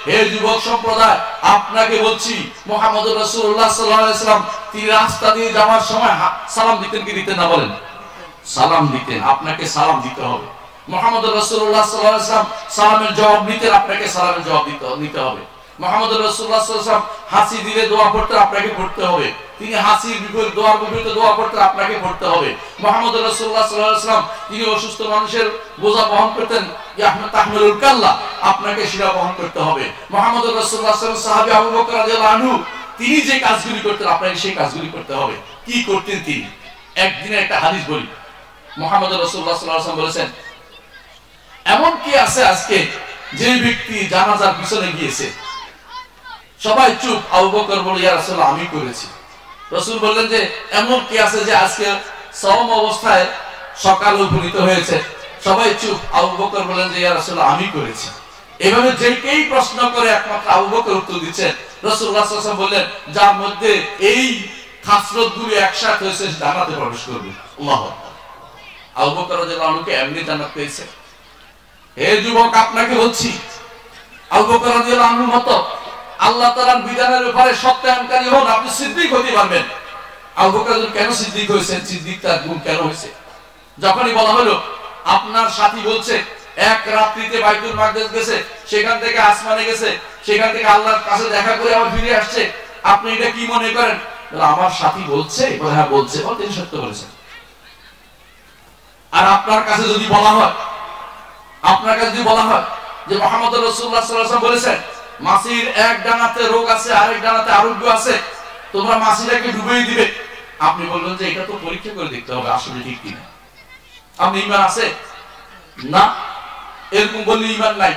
হে যুবক সম্প্রদায়, আপনাকে বলছি মুহাম্মদুর রাসূলুল্লাহ সাল্লাল্লাহু আলাইহি ওয়াসাল্লাম তিনি রাস্তা দিয়ে যাওয়ার সময় সালাম দিতেন কি দিতেন না? বলেন। সালাম দিতেন। আপনাকে সালাম দিতে হবে। মুহাম্মদুর রাসূলুল্লাহ সাল্লাল্লাহু আলাইহি ওয়াসাল্লাম সালামের জবাব নিতেন, আপনাকে সালামের জবাব নিতে হবে। মুহাম্মদুর রাসূলুল্লাহ সাল্লাল্লাহু আলাইহি ওয়াসাল্লাম হাসি দিলে দোয়া পড়তেন, আপনাকে পড়তে হবে। তিনি হাসির বিপরীত দোয়ার বিপরীতে দোয়া পড়তেন, আপনাকে পড়তে হবে। মুহাম্মদুর রাসূলুল্লাহ সাল্লাল্লাহু আলাইহি ওয়াসাল্লাম তিনি অসুস্থ মানুষের বোঝা বহন করতেন, ইয়া তাহমিলুল কাল্লা, আপনাকে সেটা বহন করতে হবে। মুহাম্মদুর রাসূলুল্লাহ সাল্লাল্লাহু আলাইহি ওয়াসাল্লাম সাহাবী আবু বকর রাদিয়াল্লাহু আনহু তিনি যে কাজগুলি করতেন, আপনাকে সেই কাজগুলি করতে হবে। কি করতেন তিনি? একদিনের একটা হাদিস বলি। মুহাম্মদুর রাসূলুল্লাহ সাল্লাল্লাহু আলাইহি ওয়াসাল্লাম বলেছেন, এমন কি আছে আজকে যে ব্যক্তি জানাজার পিছনে গিয়েছে, সবাই চুপ, আবু বকর বলে, ইয়া রাসূলুল্লাহ আমি করেছি। রাসূল বললেন যে এমন কি আছে যে আজকে সাওম অবস্থায় সকাল উপনীত হয়েছে, সবাই চুপ, আবু বকর বললেন যে ইয়া রাসূলুল্লাহ আমি করেছি। এভাবে যেকেই প্রশ্ন করে একমাত্র আবু বকর উত্তর দিচ্ছেন। রাসূলুল্লাহ সাল্লাল্লাহু আলাইহি ওয়াসাল্লাম বললেন, যার মধ্যে এই খাসরতগুলি একসাথে হয়েছে সে জান্নাতে প্রবেশ করবে। আল্লাহু আকবার। আবু বকর রাদিয়াল্লাহু আনহু এমনি জান্নাত পেয়েছে। হে যুবক, আপনাকে বলছি আবু বকর রাদিয়াল্লাহু আনহুর মতো আল্লাহ তাআলার বিধানের উপরে সত্যায়নকারী হন, আপনি সিদ্দিক হতে পারবেন। আবু বকর কেন সিদ্দিক হয়েছেন? সিদ্দিক তার গুণ কেন হয়েছে? যখনই বলা হলো আপনার সাথী বলছে এক রাত্রিতে বাইতুল মাকদিস গেছে, সেখান থেকে আসমানে গেছে, সেখান থেকে আল্লাহর কাছে দেখা করে আবার ফিরে আসছে, আপনি এটা কি মনে করেন? আমার সাথী বলছে, হ্যাঁ বলছে, তিনি সত্য বলেছেন। আর আপনার কাছে যদি বলা হয়, আপনার কাছে যদি বলা হয় যে মুহাম্মদুর রাসূলুল্লাহ সাল্লাল্লাহু আলাইহি ওয়াসাল্লাম বলেছেন মাছির এক ডানাতে রোগ আছে, আরেক ডানাতে আরোগ্য আছে, তোমরা মাছিটাকে ডুবিয়ে দিবে, আপনি বলবেন যে এটা তো পরীক্ষা করে দেখতে হবে আসলে ঠিক কিনা। আপনি ঈমান আছে না, এরকম বললে ঈমান নাই।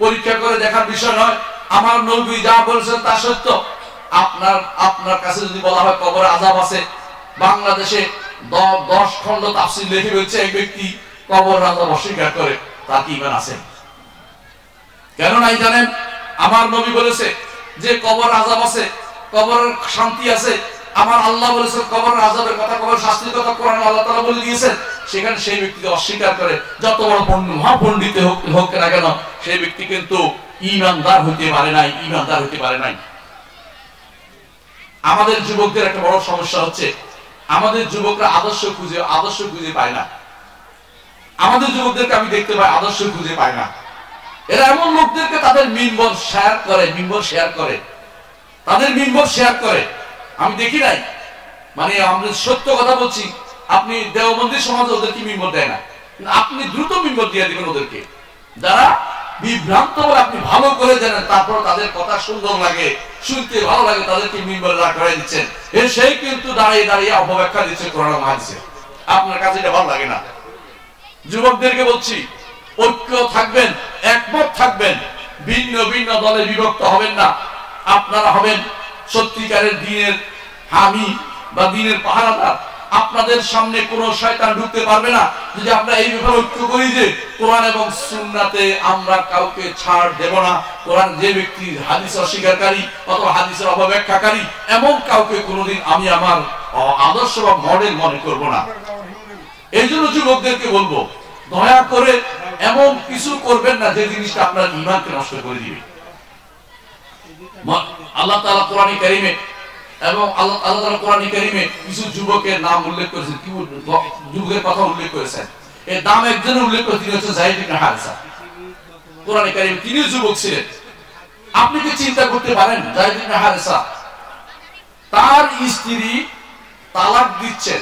পরীক্ষা করে দেখার বিষয় নয়, আমার নবী যা বলেছেন তা সত্য। আপনার কাছে যদি বলা হয় কবরে আযাব আছে, বাংলাদেশে 10 খণ্ড তাফসীর লিখে রয়েছে, এক ব্যক্তি কবর আযাব অস্বীকার করে, তার কি ঈমান আছে? কেন নাই জানেন? আমার নবী বলেছে যে কবর আযাব আছে, কবরের শান্তি আছে। আমার আল্লাহ বলেছেন কবর আযাবের কথা, কবর শাস্তির কথা কোরআনে আল্লাহ তাআলা বলে দিয়েছেন। সেখানে সেই ব্যক্তি অস্বীকার করে, যত বড় মহাপণ্ডিত হোক না কেন, সেই ব্যক্তি কিন্তু ঈমানদার হতে পারে নাই, ঈমানদার হতে পারে নাই। আমাদের যুবকদের একটা বড় সমস্যা হচ্ছে, আমাদের যুবকরা আদর্শ খুঁজে পায় না। আমাদের যুবকদেরকে আমি দেখতে পাই আদর্শ খুঁজে পায় না। এরা এমন লোকদেরকে তাদের মিম্বর শেয়ার করে, আমি দেখি নাই। মানে আমরা সত্য কথা বলছি, আপনি দেওবন্দি সমাজে ওদেরকে মিম্বর দেয় না, আপনি দ্রুত মিম্বর দিয়ে দিবেন ওদেরকে। যারা বিভ্রান্ত বলে আপনি ভালো করে জানেন, তারপর তাদের কথা সুন্দর লাগে, শুনতে ভালো লাগে, তাদেরকে মিম্বর রাখ করে দিচ্ছেন। সেই কিন্তু দাঁড়িয়ে দাঁড়িয়ে অপব্যাখ্যা দিচ্ছে কোরআন হাদিসে। আপনার কাছে এটা ভালো লাগে না। যুবকদেরকে বলছি, ঐক্য থাকবেন, একমত থাকবেন, ভিন্ন ভিন্ন দলে বিভক্ত হবেন না। আপনারা হবেন সত্যিকারের দ্বীনের হামি বা দ্বীনের পাহারাদার। আপনাদের সামনে কোনো শয়তান ঢুকতে পারবে না যদি আমরা এই ব্যাপারে ঐক্য করি যে কোরআন এবং সুন্নাতে আমরা কাউকে ছাড় দেব না। কোরআন যে ব্যক্তি হাদিস অস্বীকারী অথবা হাদিসের অপব্যাখ্যাকারী, এমন কাউকে কোনোদিন আমি আমার আদর্শ বা মডেল মনে করব না। এই জন্য যুবকদেরকে বলবো, দয়া করে এমন কিছু করবেন না যে জিনিসটা আপনার ঈমানকে নষ্ট করে দিবে। আল্লাহ তাআলা কোরআনে কারীমে কিছু যুবকের নাম উল্লেখ করেছেন, কি যুবকের কথা উল্লেখ করেছেন। এর নাম একজনের উল্লেখ করে, তিনি হচ্ছেন যায়েদ ইবনে হারেসা। কোরআনে কারীমে তিনিও যুবক ছিলেন। আপনি কি চিন্তা করতে পারেন, যায়েদ ইবনে হারেসা তার স্ত্রী তালাক দিচ্ছেন,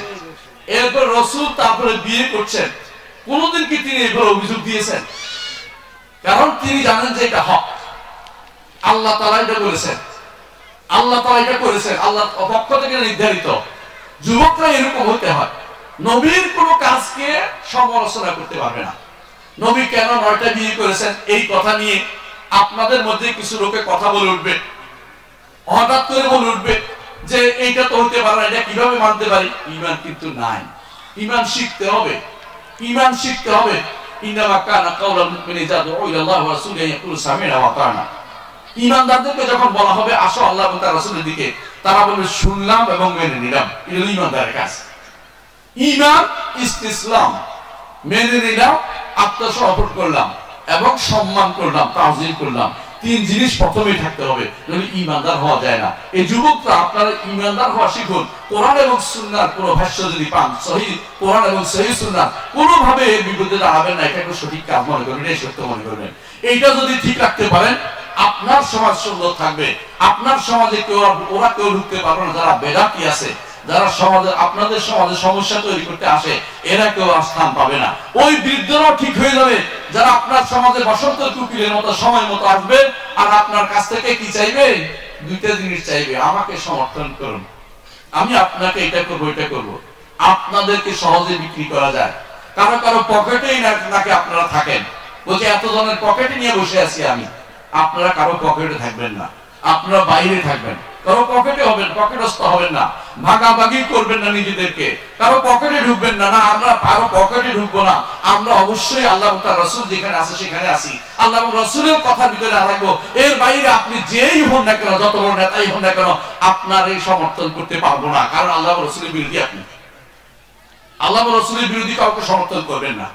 এরপর রাসূল তারপরে বিয়ে করছেন, কোনদিন কি তিনি এবার অভিযোগ দিয়েছেন? কারণ তিনি জানেন যে এটা হক, আল্লাহ তাআলা এটা বলেছেন, আল্লাহ তাআলা এটা করেছেন, আল্লাহর পক্ষ থেকে নির্ধারিত। যুবকরা এরকম হতে হয়, নবীর কোনো কাজকে সমালোচনা করতে পারবে না। নবী কেন 9টা বিয়ে করেছেন এই কথা নিয়ে আপনাদের মধ্যে কিছু লোকে কথা বলে উঠবে, হঠাৎ করে বলে উঠবে যে এইটা তো হতে পারে না, এটা কিভাবে মানতে পারি? ঈমান কিন্তু নাই, ঈমান শিখতে হবে, ঈমান শিখতে হবে। ইন্নামা কানা কাওলাল মুমিনিনা ইযা দু'উ ইলাল্লাহি ওয়া রাসূলিহি ইয়াকুলু সামি'না ওয়া আতা'না। ঈমানদারদেরকে যখন বলা হবে আসো আল্লাহ এবং তার রাসূলের দিকে, তারা বলবে শুনলাম এবং মেনে নিলাম। এটা ঈমানদারের কাজ। ঈমান ইসতিসলাম, মেনে নিলাম, আত্মসমর্পণ করলাম এবং সম্মান করলাম, তাজিম করলাম। তিন জিনিস প্রথমেই থাকতে হবে, নইলে ঈমানদার হওয়া যায় না। এই যুবকরা আপনারা ঈমানদার হওয়া শিখুন। কোরআন এবং সুন্নাহর কোনো ভাষ্য যদি পান, সহিহ কোরআন এবং সহিহ সুন্নাহ, কোনোভাবে এর বিরুদ্ধে দাঁড়াবেন না, এটা একটা সঠিক কাজ মনে করবেন, এই সত্য মনে করবেন। এইটা যদি ঠিক রাখতে পারেন, আপনার সমাজ সুন্দর থাকবে। আপনার সমাজে ওরা কেউ ঢুকতে পারবে না যারা বেদাতি আছে, যারা সমাজে আপনাদের সমাজে সমস্যা তৈরি করতে আসে, এরা কেউ স্থান পাবে না। ওই বৃদ্ধরাও ঠিক হয়ে যাবে যারা আপনার সমাজে বসন্ত কুকিলের মতো সময় মতো আসবে, আর আপনার কাছ থেকে কি চাইবে? দুইটা জিনিস চাইবে, আমাকে সমর্থন করুন, আমি আপনাকে এটা করবো এটা করবো। আপনাদেরকে সহজে বিক্রি করা যায়, কারো কারো পকেটেই নাকি আপনারা থাকেন, বলছে এত জনের পকেটে নিয়ে বসে আছি আমি। আপনারা কারো পকেটে থাকবেন না, আপনারা বাইরে থাকবেন, কারো পকেটে হবেন, পকেটস্থ হবেন না, ভাগাভাগি করবেন না নিজেদেরকে, কারো পকেটে ঢুকবেন না। না, আমরা কারো পকেটে ঢুকবো না, আমরা অবশ্যই আল্লাহ এবং তার রাসূল যেখানে আছে সেখানে আসি, আল্লাহ এবং রাসূলের কথার ভিতরে থাকবো। এর বাইরে আপনি যেই হন না কেন, যত বড় নেতাই হন না কেন, আপনার এই সমর্থন করতে পারবো না, কারণ আল্লাহ এবং রাসূলের বিরোধী আপনি। আল্লাহ এবং রাসূলের বিরোধী কাউকে সমর্থন করবেন না।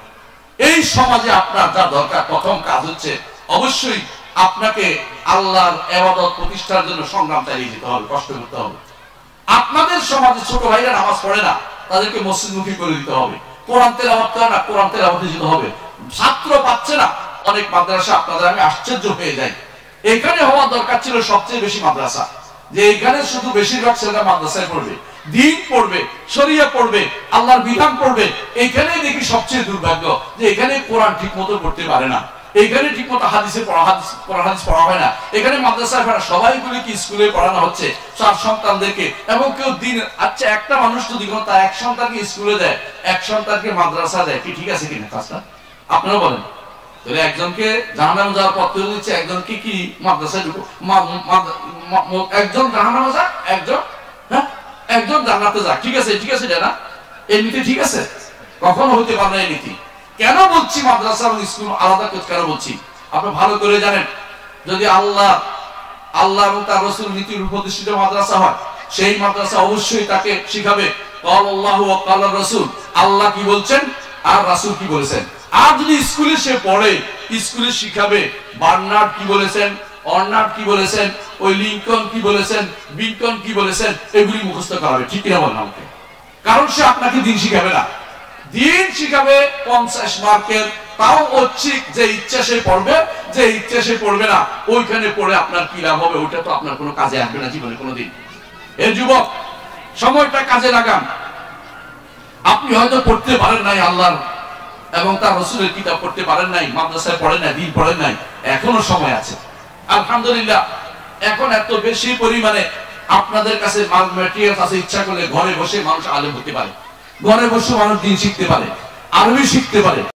এই সমাজে আপনার যা দরকার, প্রথম কাজ হচ্ছে অবশ্যই আপনাকে আল্লাহর ইবাদত প্রতিষ্ঠার জন্য সংগ্রাম চালিয়ে যেতে হবে, কষ্ট করতে হবে। আপনাদের সমাজে ছোট ভাইরা নামাজ পড়ে না, তাদেরকে মসজিদমুখী করে দিতে হবে। কোরআন তেলাওয়াত করে না, কোরআন তেলাওয়াতে যেতে হবে। ছাত্র পাচ্ছে না, অনেক মাদ্রাসা আপনাদের আমি আশ্চর্য হয়ে যাই। এখানে হওয়া দরকার ছিল সবচেয়ে বেশি মাদ্রাসা, যে এখানে শুধু বেশিরভাগ ছেলেরা মাদ্রাসায় পড়বে, দ্বীন পড়বে, শরিয়া পড়বে, আল্লাহর বিধান পড়বে। এখানে দেখি সবচেয়ে দুর্ভাগ্য যে এখানে কোরআন ঠিক মতো পড়তে পারে না, এখানে ঠিক মতো হাদিস পড়া হয় না। এখানে মাদ্রাসায় পড়া সবাইগুলো কি স্কুলে পড়ানো হচ্ছে সব সন্তানদেরকে, এবং কেউ দিন আচ্ছা একটা মানুষ যদি তার এক সন্তানকে স্কুলে দেয়, এক সন্তানকে মাদ্রাসা দেয়, কি ঠিক আছে কিনা কাজটা আপনারা বলেন? তাহলে একজনকে জাহান্নামে যাওয়ার পথ তৈরি দিচ্ছে, একজনকে কি মাদ্রাসায় একজন জাহান্নামে যাক, একজন জান্নাতে যাক, ঠিক আছে, ঠিক আছে, না এই নীতি ঠিক আছে? কখনো হতে পারে না এই নীতি। কেন বলছি মাদ্রাসা এবং স্কুল আলাদা কেন বলছি? আপনি ভালো করে জানেন, যদি আল্লাহ এবং তার রাসূল নীতির উপদেষ্টিত মাদ্রাসা হয়, সেই মাদ্রাসা অবশ্যই তাকে শিখাবে ক্বাল আল্লাহু ওয়া ক্বাল রাসূল, আল্লাহ কি বলছেন আর রাসূল কি বলেছেন। আর যদি স্কুলে সে পড়ে, স্কুলে শিখাবে বার্নার্ড কি বলেছেন, অর্নার্ড কি বলেছেন, ওই লিঙ্কন কি বলেছেন, বিঙ্কন কি বলেছেন, এগুলি মুখস্থ করাবে, ঠিক কিনা বলেন আমাকে? কারণ সে আপনাকে দিন শিখাবে না, দিন শিখাবে 50 মার্কের, তাও ঐচ্ছিক, যে ইচ্ছা সে পড়বে, যে ইচ্ছা সে পড়বে না। ওইখানে পড়ে আপনার কি লাভ হবে? ওইটা তো আপনার কোনো কাজে আসবে না জীবনে কোনোদিন। এই যুবক, সময়টা কাজে লাগান। আপনি হয়তো পড়তে পারেন নাই আল্লাহর এবং তার রাসূলের কিতাব পড়তে পারেন নাই, মাদ্রাসায় পড়েন নাই, দিন পড়েন নাই, এখনো সময় আছে আলহামদুলিল্লাহ। এখন এত বেশি পরিমাণে আপনাদের কাছে ম্যাটেরিয়াল আছে, ইচ্ছা করলে ঘরে বসে মানুষ আলেম হতে পারে, ঘরে বসে মানুষ দিন শিখতে পারে, আরবি শিখতে পারে।